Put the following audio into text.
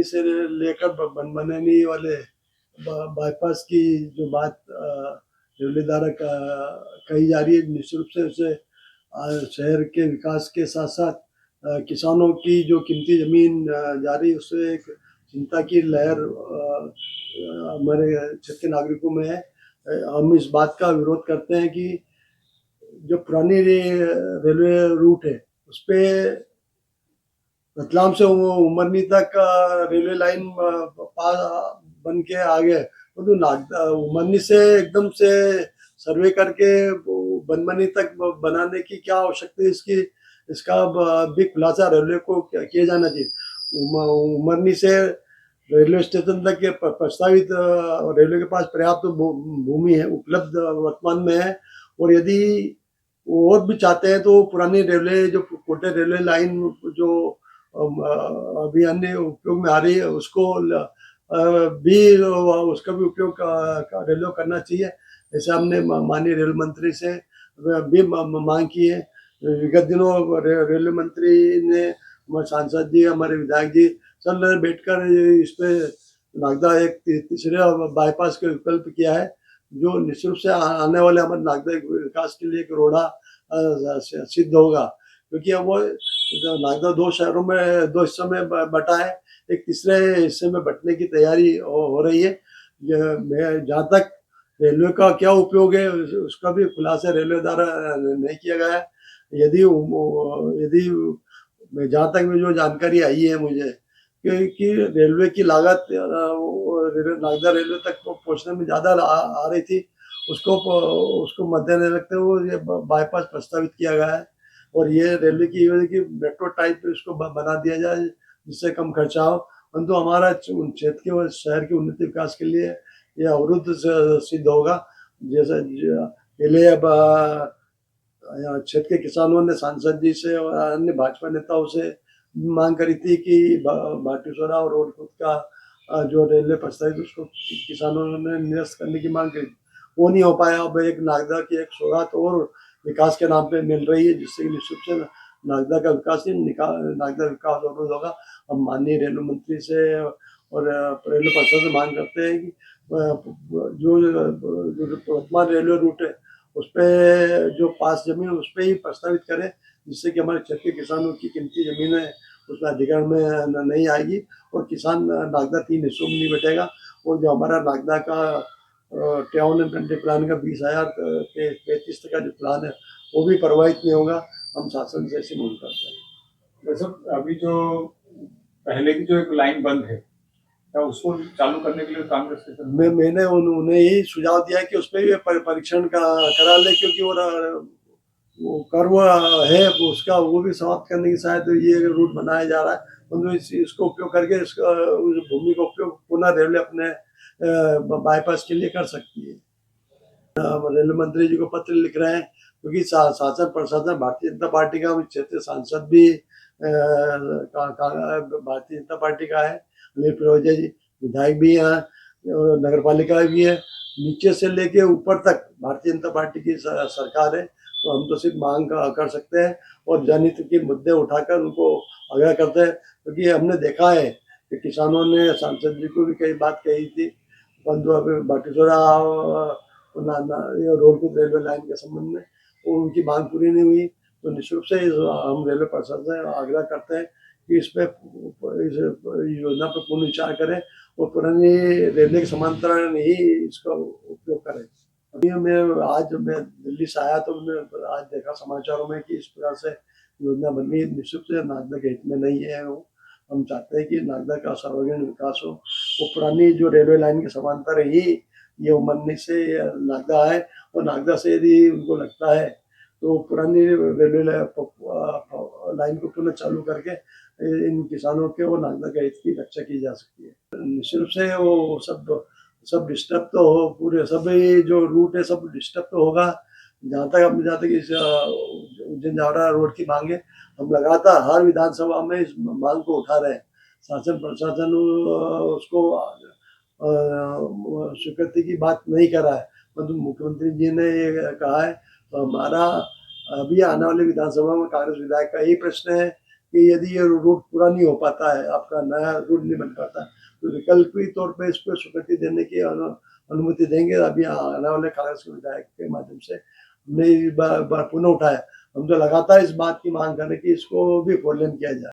से लेकर बनमननी वाले बाईपास की जो बात रेलवे द्वारा कही जा रही है, निश्चित रूप से उसे शहर के विकास के साथ साथ किसानों की जो कीमती जमीन जा रही है उससे एक चिंता की लहर हमारे क्षेत्र के नागरिकों में है। हम इस बात का विरोध करते हैं कि जो पुरानी रेलवे रूट है उस पे रतलाम से वो उमरनी तक रेलवे लाइन बन के आ गए, तो उमरनी से एकदम से सर्वे करके बनमनी तक बनाने की क्या आवश्यकता है, इसका भी खुलासा रेलवे को किया जाना चाहिए। उमरनी से रेलवे स्टेशन तक के प्रस्तावित रेलवे के पास पर्याप्त भूमि है, उपलब्ध वर्तमान में है, और यदि वो और भी चाहते हैं तो पुरानी रेलवे जो कोटे रेलवे लाइन जो अभी अन्य उपयोग में आ रही है उसको भी उसका भी उपयोग रेलवे करना चाहिए। जैसे हमने माननीय रेल मंत्री से भी मांग की है। विगत दिनों रेलवे मंत्री ने, हमारे सांसद जी, हमारे विधायक जी सब ने बैठकर इस पे नागदा एक तीसरे बाईपास का विकल्प किया है, जो निश्चित रूप से आने वाले हमारे नागदा विकास के लिए एक रोड़ा सिद्ध होगा, क्योंकि अब वो नागदा दो शहरों में, दो हिस्सों में बटा है, एक तीसरे हिस्से में बटने की तैयारी हो रही है। जहाँ तक रेलवे का क्या उपयोग है उसका भी खुलासा रेलवे द्वारा नहीं किया गया है। यदि यदि जहाँ तक जो जानकारी आई है मुझे कि रेलवे की लागत नागदा रेलवे तक पहुँचने में ज़्यादा आ रही थी, उसको मद्देनजर रखते हुए ये बाईपास प्रस्तावित किया गया है, और ये रेलवे की मेट्रो टाइप इसको बना दिया जाए जिससे कम खर्चा हो। परंतु हमारा क्षेत्र के और शहर के उन्नति विकास के लिए यह अवरुद्ध सिद्ध होगा। जैसे पहले अब यहाँ क्षेत्र के किसानों ने सांसद जी से और अन्य भाजपा नेताओं से मांग करी थी कि भाटीसोरा और रोहतक का जो रेलवे प्रस्तावित उसको किसानों ने निरस्त करने की मांग करी, वो नहीं हो पाया। अब एक नागदा की एक सौगात और विकास के नाम पे मिल रही है, जिससे निश्चित से नागदा का विकास ही नागदा विकास अवरुद्ध होगा। हम माननीय रेलवे मंत्री से और रेलवे परिषद से मांग करते हैं कि जो वर्तमान रेलवे रूट है उस पर जो पास जमीन उस पर ही प्रस्तावित करें, जिससे कि हमारे क्षेत्र के किसानों की कीमती जमीन है उसमें अधिग्रहण में नहीं आएगी और किसान नागदा 3 हिस्सों में नहीं बटेगा, और जो हमारा नागदा का टाउन एंड कंट्री प्लान का 20,035 का जो प्लान है वो भी प्रभावित नहीं होगा। हम शासन से ऐसी मांग करते हैं। वैसे अभी जो पहले की जो एक लाइन बंद है, क्या उसको चालू करने के लिए कांग्रेस के मैंने उन्हें यही सुझाव दिया कि उस पर भी परीक्षण करा ले, क्योंकि वो कर्व है उसका वो भी समाप्त करने की शायद ये रूट बनाया जा रहा है, परंतु इसको उपयोग करके इसका उस भूमि का उपयोग पुनः रेलवे अपने बाईपास के लिए कर सकती है। रेलवे मंत्री जी को पत्र लिख रहे हैं, क्योंकि शासन प्रशासन भारतीय जनता पार्टी का, क्षेत्रीय सांसद भी भारतीय जनता पार्टी का है, अनिल फिरोजिया जी, विधायक भी हैं, नगर पालिका भी है, नीचे से लेके ऊपर तक भारतीय जनता पार्टी की सरकार है। तो हम तो सिर्फ मांग कर सकते हैं और जनहित के मुद्दे उठाकर उनको आग्रह करते हैं, क्योंकि हमने देखा है कि किसानों ने सांसद जी को भी कई बात कही थी, परंतु बाटीसोरा रोहतक रेलवे लाइन के संबंध में उनकी मांग पूरी नहीं हुई। तो निश्चित रूप से हम रेलवे प्रशासन से आग्रह करते हैं कि इस योजना पर पूर्ण विचार करें और पुरानी रेलवे के समांतर ही इसका उपयोग करें। अभी मैं दिल्ली से आया तो मैं आज देखा समाचारों में कि इस प्रकार से योजना बन रही है, निश्चित से नागदा के हित में नहीं है। वो हम चाहते हैं कि नागदा का सर्वांगीण विकास हो, वो पुरानी जो रेलवे लाइन के समांतर ही ये उमरनी से नागदा है, और नागदा से यदि उनको लगता है तो पुरानी रेलवे लाइन को पुनः चालू करके इन किसानों के और नागदा के हित की रक्षा की जा सकती है। निश्चित रूप से वो सब डिस्टर्ब तो हो, पूरे सभी जो रूट है सब डिस्टर्ब तो होगा। जहाँ तक इस उज्जैन जावरा रोड की मांग है, हम लगातार हर विधानसभा में इस मांग को उठा रहे हैं। शासन प्रशासन उसको स्वीकृति की बात नहीं कर रहा है, परंतु मुख्यमंत्री जी ने ये कहा है। तो हमारा अभी आने वाले विधानसभा में कांग्रेस विधायक का यही प्रश्न है कि यदि ये रूट पूरा नहीं हो पाता है, आपका नया रूट नहीं बन पाता, तो वैकल्पिक तौर पे इस पे स्वीकृति देने की अनुमति देंगे। अभी आने वाले कांग्रेस के विधायक के माध्यम से हमने पुनः उठाया। हम तो लगातार इस बात की मांग कर रहे हैं कि इसको भी फोर लेन किया जाए।